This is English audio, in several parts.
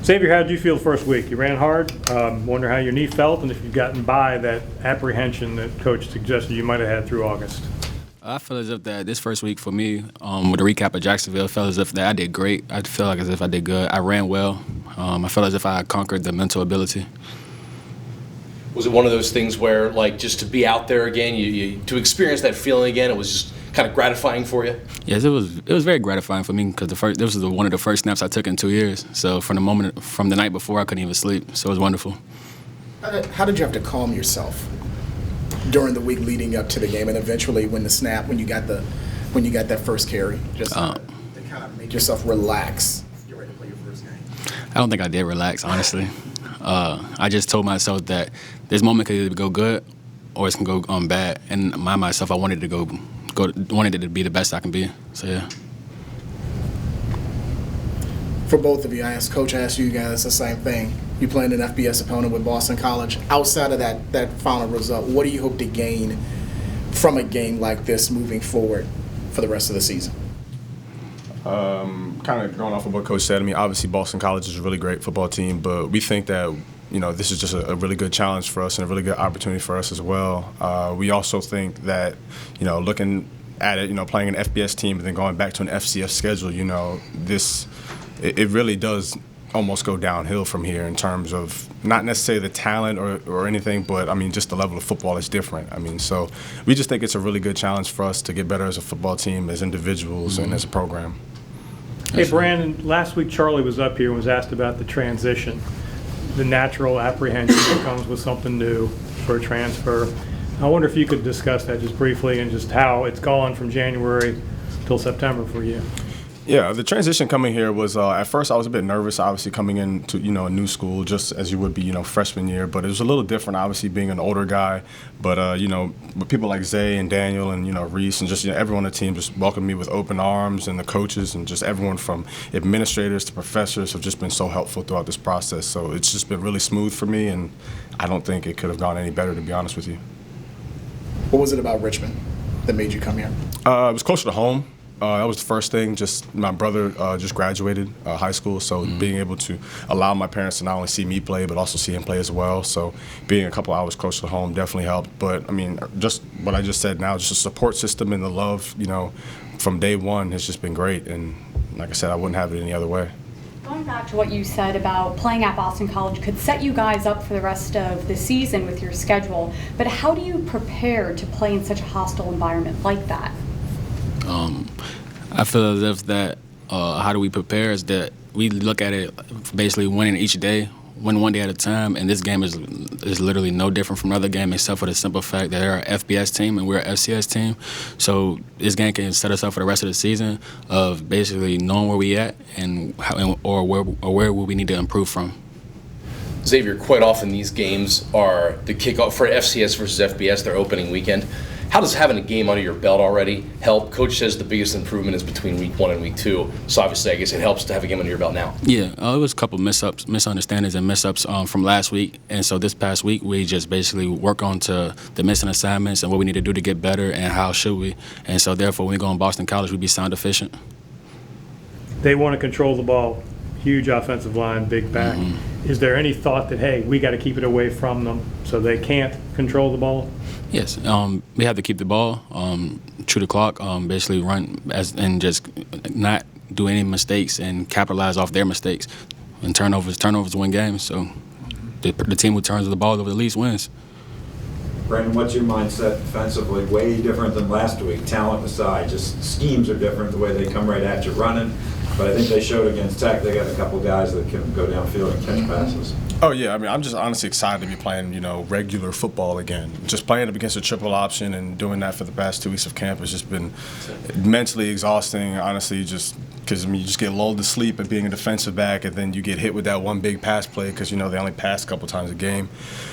Xavier, how did you feel the first week? You ran hard. Wonder how your knee felt and if you've gotten by that apprehension that Coach suggested you might have had through August. I feel as if that this first week for me, with the recap of Jacksonville, I felt as if that I did great. I feel like as if I did good. I ran well. I felt as if I conquered the mental ability. Was it one of those things where, like, just to be out there again, to experience that feeling again, it was just kind of gratifying for you? Yes, it was very gratifying for me because this was one of the first snaps I took in 2 years. So from the night before, I couldn't even sleep. So it was wonderful. How did you have to calm yourself during the week leading up to the game, and eventually when you got that first carry, just to kind of make yourself relax? Get ready to play your first game. I don't think I did relax, honestly. I just told myself that this moment could either go good or it's gonna go bad. And myself, I wanted it to be the best I can be. So yeah. For both of you, Coach asked you guys the same thing. You playing an FBS opponent with Boston College. Outside of that final result, what do you hope to gain from a game like this moving forward for the rest of the season? Kind of going off of what Coach said, I mean, obviously Boston College is a really great football team, but we think that, this is just a really good challenge for us and a really good opportunity for us as well. We also think that, looking at it, playing an FBS team and then going back to an FCS schedule, it really does almost go downhill from here in terms of not necessarily the talent or anything, but I mean just the level of football is different. I mean, so we just think it's a really good challenge for us to get better as a football team, as individuals, and as a program. Hey, Brandon, last week Charlie was up here and was asked about the transition, the natural apprehension that comes with something new for a transfer. I wonder if you could discuss that just briefly and just how it's gone from January till September for you. Yeah, the transition coming here was, at first I was a bit nervous, obviously coming into, a new school, just as you would be, freshman year. But it was a little different, obviously, being an older guy. But, with people like Zay and Daniel and, Reese and just, everyone on the team just welcomed me with open arms, and the coaches and just everyone from administrators to professors have just been so helpful throughout this process. So it's just been really smooth for me, and I don't think it could have gone any better, to be honest with you. What was it about Richmond that made you come here? It was closer to home. That was the first thing. Just my brother just graduated high school, so being able to allow my parents to not only see me play but also see him play as well. So being a couple hours closer to home definitely helped. But I mean, just what I just said now, just the support system and the love, from day one has just been great. And like I said, I wouldn't have it any other way. Going back to what you said about playing at Boston College could set you guys up for the rest of the season with your schedule, but how do you prepare to play in such a hostile environment like that? I feel as if that how do we prepare is that we look at it basically winning each day, win one day at a time, and this game is literally no different from another game except for the simple fact that they're an FBS team and we're an FCS team. So this game can set us up for the rest of the season of basically knowing where we at and where will we need to improve from. Xavier, quite often these games are the kickoff for FCS versus FBS, their opening weekend. How does having a game under your belt already help? Coach says the biggest improvement is between week 1 and week 2. So obviously, I guess it helps to have a game under your belt now. Yeah, it was a couple misunderstandings and mess-ups from last week. And so this past week, we just basically work on to the missing assignments and what we need to do to get better and how should we. And so therefore, when we go in Boston College, we be sound efficient. They want to control the ball. Huge offensive line, big back. Is there any thought that, hey, we got to keep it away from them so they can't control the ball? Yes, we have to keep the ball, true to clock, basically run and just not do any mistakes and capitalize off their mistakes. And turnovers win games. So the team who turns the ball over the least wins. Brandon, what's your mindset defensively? Way different than last week, talent aside. Just schemes are different, the way they come right at you running. But I think they showed against Tech they got a couple guys that can go downfield and catch passes. Oh, yeah. I mean, I'm just honestly excited to be playing, regular football again. Just playing up against a triple option and doing that for the past 2 weeks of camp has just been mentally exhausting, honestly, just because, you just get lulled to sleep at being a defensive back, and then you get hit with that one big pass play because, they only pass a couple times a game.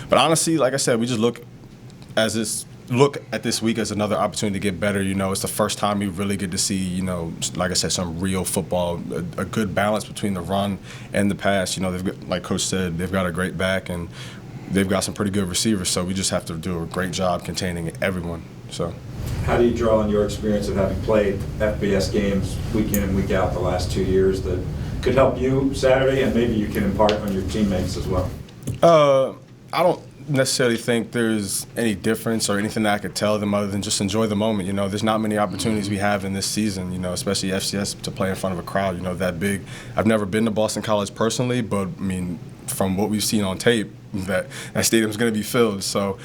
But honestly, like I said, we just look at this week as another opportunity to get better. It's the first time we really get to see, like I said, some real football, a good balance between the run and the pass. They've got, like Coach said, they've got a great back and they've got some pretty good receivers. So we just have to do a great job containing everyone. So, how do you draw on your experience of having played FBS games week in and week out the last 2 years that could help you Saturday, and maybe you can impart on your teammates as well? I don't necessarily think there's any difference or anything that I could tell them other than just enjoy the moment. You know, there's not many opportunities we have in this season, you know, especially FCS, to play in front of a crowd, you know, that big. I've never been to Boston College personally, but, I mean, from what we've seen on tape, that stadium's going to be filled. So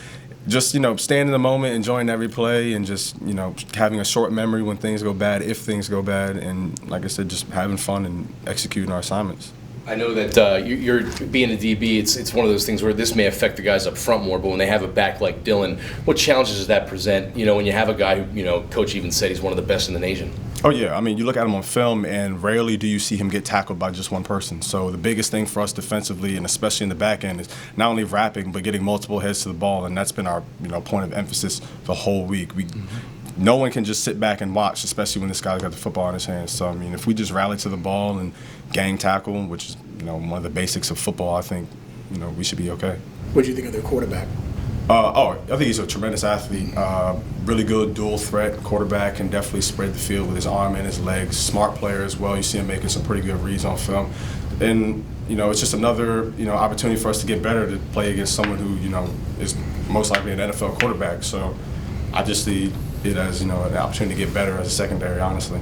just, you know, staying in the moment, enjoying every play, and just, you know, having a short memory when things go bad, if things go bad, and, like I said, just having fun and executing our assignments. I know that you're being a DB. It's one of those things where this may affect the guys up front more, but when they have a back like Dylan, what challenges does that present? You know, when you have a guy who, you know, Coach even said he's one of the best in the nation. Oh, yeah. I mean, you look at him on film, and rarely do you see him get tackled by just one person. So the biggest thing for us defensively, and especially in the back end, is not only wrapping, but getting multiple heads to the ball, and that's been our, you know, point of emphasis the whole week. No one can just sit back and watch, especially when this guy's got the football in his hands. So, I mean, if we just rally to the ball and gang tackle, which is, you know, one of the basics of football, I think, you know, we should be okay. What do you think of their quarterback? I think he's a tremendous athlete. Really good dual threat quarterback, can definitely spread the field with his arm and his legs. Smart player as well. You see him making some pretty good reads on film. And, you know, it's just another, you know, opportunity for us to get better, to play against someone who, you know, is most likely an NFL quarterback. So I just see it as, you know, an opportunity to get better as a secondary, honestly.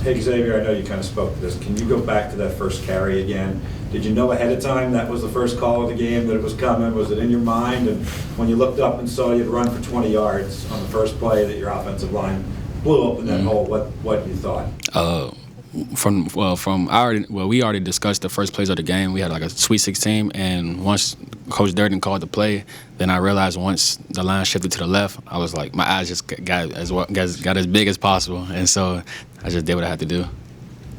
Hey, Xavier, I know you kind of spoke to this. Can you go back to that first carry again? Did you know ahead of time that was the first call of the game, that it was coming? Was it in your mind? And when you looked up and saw you'd run for 20 yards on the first play, that your offensive line blew up in that hole, what you thought? We already discussed the first plays of the game. We had like a Sweet 16, and once Coach Durden called the play, then I realized once the line shifted to the left, I was like, my eyes just got as big as possible, and so I just did what I had to do.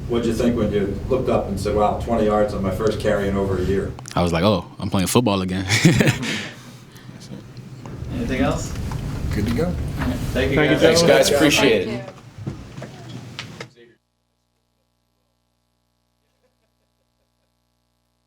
What did you think when you looked up and said, wow, 20 yards on my first carry in over a year? I was like, oh, I'm playing football again. Anything else? Good to go. All right. Thank you, Thank you, guys. Thanks, guys. Gentlemen. Appreciate Thank it. you.